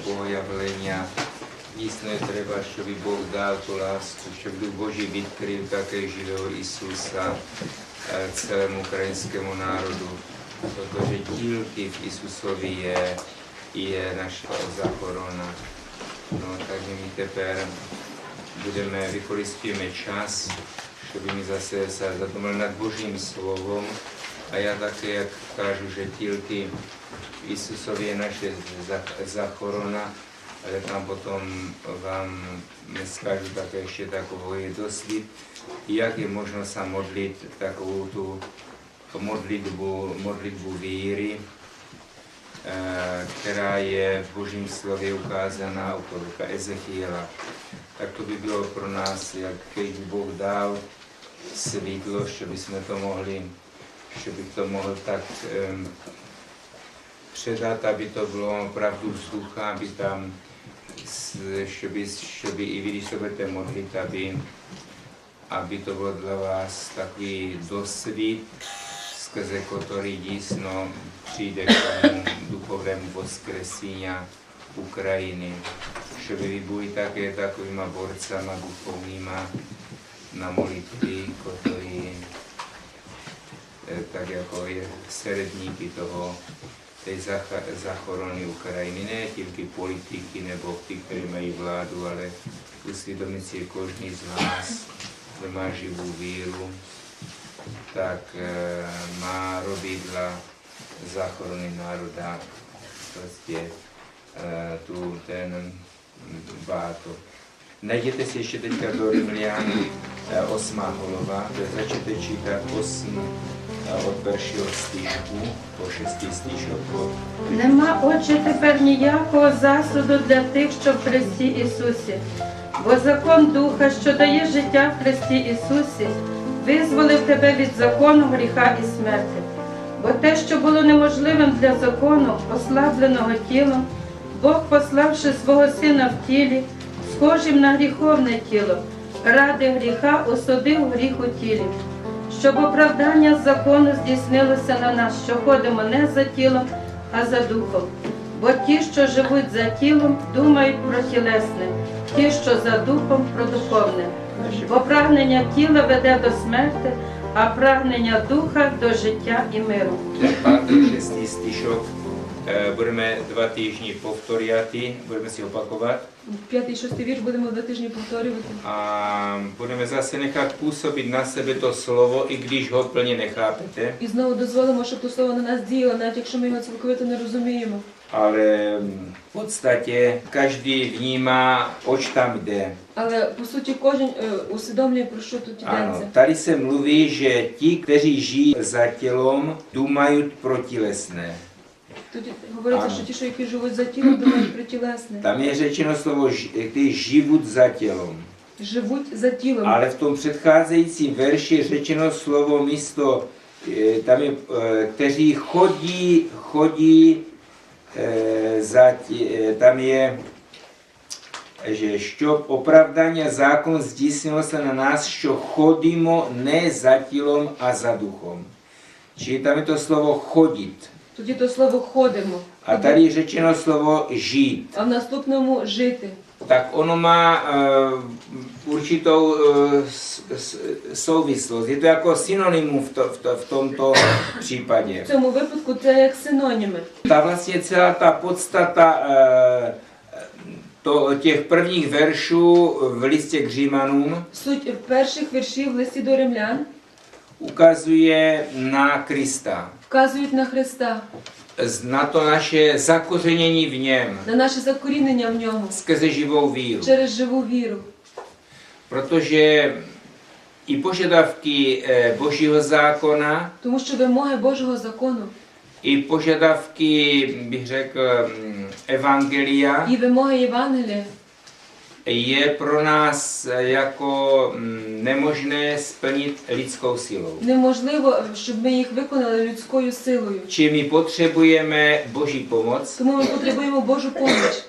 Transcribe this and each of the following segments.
Bogojavlenia. Dійсно треба, щоб Бог дав ту ласку, щоб Дух Божий відкрив таке живого Ісуса цілому українському народу. Protože тільки в Ісусові є наша захорона. No, takže my тепер використовуємо час, щоб ми zase se задумали над Божим Словом. A já také, jak kážu, že tільки v Ісусові je naše захорона, ale tam potom vám skážu také ještě takový doslід, jak je možno se modlit takovou tu modlitbu víry, která je v Božím slově ukázaná u proroka Ezechiela. Tak to by bylo pro nás, jak když Bůh dal světlo, že bychom to mohli, že bych to mohl tak předat, aby to bylo opravdu vzducha, aby tam, že by i vy, když se budete modlit, aby to bylo dla vás takový dosvít, skrze který dísno přijde k tomu duchovnému voskresení Ukrajiny. Že by vy byli také takovýma borcama duchovníma na molitvy, který tak jako je srdníky tej zachorony Ukrajiny, ne tільки politiky nebo ty, kteří mají vládu, ale usvědomit si každý z nás, kdo má živou víru, tak má robit dla zachorony národa prostě ten báto. Najděte si ještě teďka do Rimlian 8. hlava, kde začnete čítat 8 od першого стишку по 6 стишок. Нема, Отче, тепер ніякого засуду для тих, що в Христі Ісусі. Бо закон Духа, що дає життя в Христі Ісусі, визволив тебе від закону гріха і смерти. Бо те, що було неможливим для закону, ослабленого тілом, Бог, пославши свого Сина в тілі, схожим на гріховне тіло, ради гріха осудив гріх у тілі, щоб оправдання закону здійснилося на нас, що ходимо не за тілом, а за духом. Бо ті, що живуть за тілом, думають про тілесне, ті, що за духом, про духовне. Бо прагнення тіла веде до смерти, а прагнення духа до життя і миру. Šestý stišok budeme 2 týždny повторяти, budeme si opakovat. 5. і 6. вірш будемо 2 тижні повторювати. A budeme zase nechat působit na sebe to slovo, i když ho plně nechápete. І знову дозволимо, щоб то слово на нас діяло, навіть якщо ми його цілковито не розуміємо. Ale v podstatě každý vnímá, oč tam jde. Але, по суті, кожен усвідомлює, про що тут Ano, йдеться. tady se mluví, že ti, kteří žijí za tělom, думаjí pro tělesné. Тут говориться, що ті, що які живуть за тілом, думають про тілесне. Tam je řečeno slovo, kteří живут за tělom. Живуть за тілом. Ale v tom předcházejícím verši je řečeno slovo místo, tam je, kteří chodí tam je, že щоб оправдання закон здійснилося на нас, що ходимо не за тілом, а за духом. Čili tam je to slovo chodit. Тоді то слово ходимо. A tady je řečeno slovo žít. А в наступному жити. Tak ono má určitou souvislost. Je to jako synonymum v tomto případě. В цьому випадку це як синоніми. Ta vlastně celá ta podstata těch prvních veršů v listě k Římanům Суть перших віршів в листі до римлян ukazuje na Krista. вказують на Христа, Na to naše zakořenění v něm. на наше закорінення в ньому, Skrze živou víru. через живу віру. Protože i požadavky Božího zákona, Тому що вимоги Божого закону i požadavky, bych řekl, evangelia, і вимоги Євангелія je pro nás jako nemožné splnit lidskou silou. неможливо, щоб ми їх виконали людською силою. Či my potřebujeme Boží pomoc Тому ми потребуємо Божу поміч.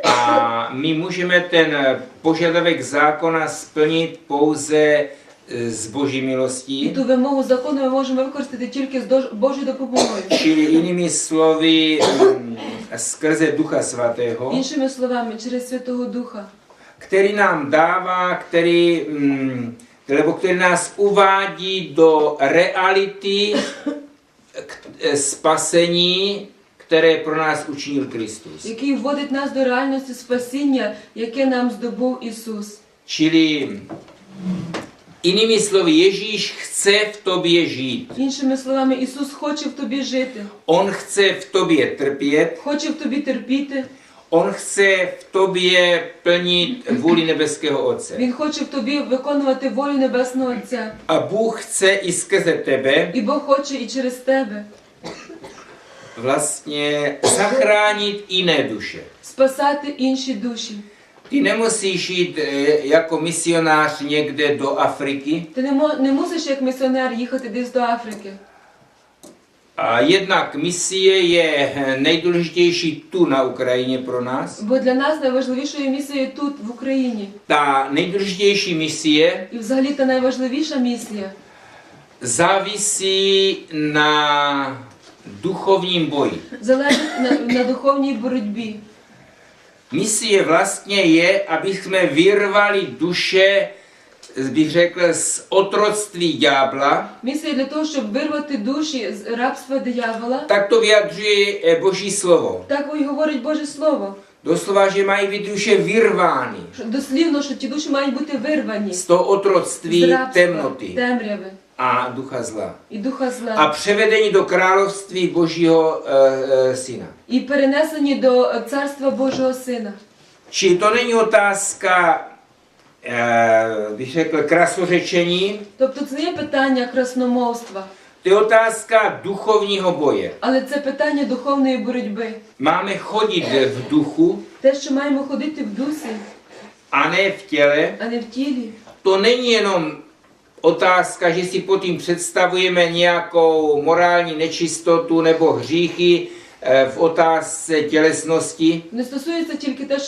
a my můžeme ten požadavek zákona splnit pouze z Boží І milostí, ту вимогу закону ми можемо використати тільки з Божою допомогою. čili jinými slovy skrze Ducha Svatého, Іншими словами, через Святого Духа, který nám dává, který nás uvádí do reality spasení, které pro nás učinil Kristus. який вводить нас до реальності спасіння, яке нам здобув Ісус. Čili jinými slovy, Ježíš chce v tobě žít. Іншими словами, Ісус хоче в тобі жити, On chce v tobě trpět, хоче в тобі терпіти, on chce v tobě plnit vůli nebeského Otce. Він хоче в тобі виконувати волю Небесного Отця. A Bůh chce i skrze tebe І Бог хоче і через тебе vlastně zachránit jiné duše. спасати інші душі. Ty nemusíš jít jako misionář někde do Afriky. Ти не мусиш як місіонер їхати десь до Африки. A jednak misie je nejdůležitější tu na Ukrajině pro nás. Бо для нас найважливішою місією тут, в Україні. Ta nejdůležitější misie І взагалі та найважливіша місія závisí na duchovním boji. залежить на духовній боротьбі. Misie vlastně je, aby jsme vyrvali duše, bych řekl, z otroctví ďábla. Місія для того, щоб вирвати душі з рабства диявола. Tak to vyjadřuje Boží slovo. Так і говорить Боже Слово. Doslova, že mají být duše vyrvány Дослівно, що ті душі мають бути вирвані z toho з otroctví рабства, temnoty темряви a ducha zla. і духа A зла. převedení do království Božího syna. І перенесені до Царства Божого Сина. Čili to není otázka, bych řekl, krasořečení, Тобто це не є питання красномовства, to je otázka duchovního boje. але це питання духовної боротьби. Máme chodit v duchu Те, що маємо ходити в дусі, a ne v těle. а не в тілі. To není jenom otázka, že si pod tím představujeme nějakou morální nečistotu nebo hříchy v otázce tělesnosti. Не стосується тільки те,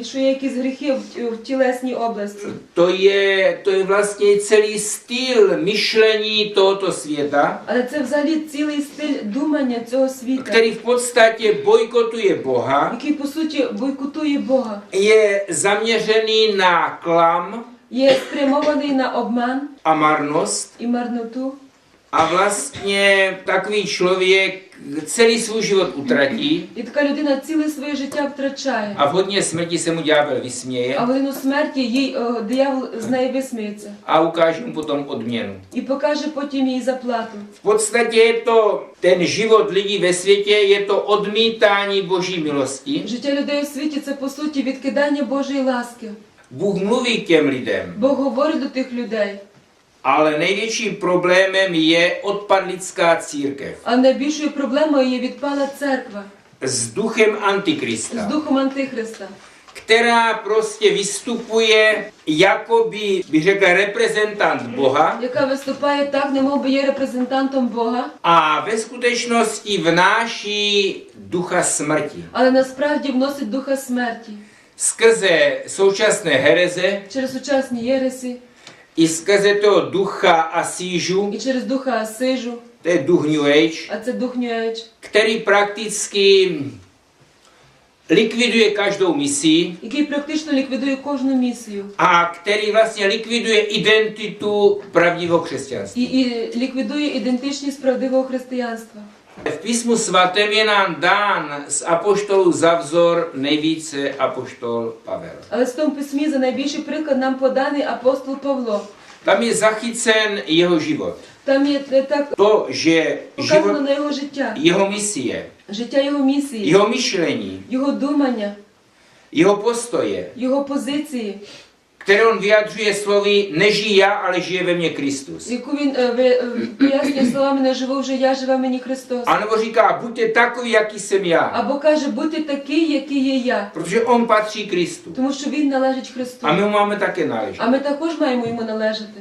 що є якісь гріхи в тілесній області. To je vlastně celý styl myšlení tohoto světa, Але це взагалі цілий стиль думання цього світа, který v podstatě bojkotuje Boha, який по суті бойкотує Бога, je zaměřený na klam є спрямований на обман a marnost. і марноту. A vlastně takový člověk celý svůj život utratí І така людина ціле своє життя втрачає. a v hodně smrti se mu ďábel А vysměje в годину смерті їй диявол з неї висміється a ukáže mu potom odměnu. і покаже потім їй заплату. V podstatě je to ten život lidí ve světě, je to odmítání Boží milosti. Життя людей у світі це по суті відкидання Божої ласки. Bůh mluví k těm lidem, Бог говорить до тих людей, ale největším problémem je odpadlická církev а найбільшою проблемою є відпала церква s duchem з Antikrista, духом Антихриста, která prostě vystupuje jakoby, bych řekl, reprezentant Boha яка виступає так, немов би є репрезентантом Бога, a ve skutečnosti vnáší ducha smrti. але насправді вносить духа смерті Skrze současné hereze через сучасні єресі i skrze toho ducha Asížu, і через духа Асижу, to je duch New Age, а це дух Нью-Ейдж, který prakticky likviduje každou misii який практично ліквідує кожну місію a který vlastně likviduje identitu pravdivého křesťanství. і ліквідує ідентичність правдивого християнства. V písmu svatém je nám dán z apoštolů za vzor nejvíce apoštol Pavel. Але в тому письмі за найбільший приклад нам поданий апостол Павло. Tam je zachycen jeho život. Там є так To, že показано život, на його життя, jeho misie, життя його місії, jeho myšlení, його думання, jeho postoje, його позиції, které on vyjadřuje slovy nežij já, ale žije ve mně Kristus. яку він пояснює словами «Не живу вже я, живе мені Христос». A nebo říká, buďte takový, jaký jsem já, Або каже, будьте такий, який є я, protože on patří Kristu. тому що він належить Христу. A my mu máme také náležet. А ми також маємо йому належати.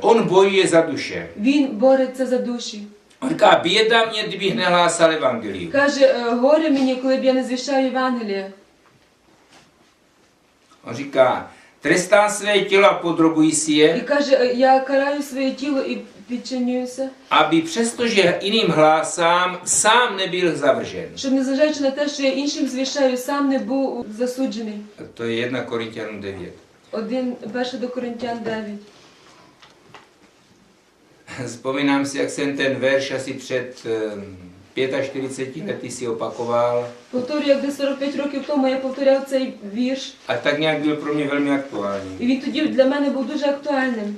On bojuje za duše. Він бореться за душі. On říká, běda mě, kdybych nehlásal evangelium. Каже, горе мені, коли б я не звіщав Євангелія. On říká, Trestám své tělo a podrobuji si І je, каже, я караю своє тіло і підчинююся, aby přestože jiným hlásám, sám nebyl zavržen. щоб незважаючи на те, що я іншим звіщаю, сам не був засуджений. A to je 1 Korinťanům 9. 1 до Коринтян 9. Vzpomínám si, jak jsem ten verš asi před 45 lety si opakoval Повторюю, як десь 45 років тому я повторяв цей вірш, a tak nějak byl pro mě velmi aktuální. і він тоді для мене був дуже актуальним.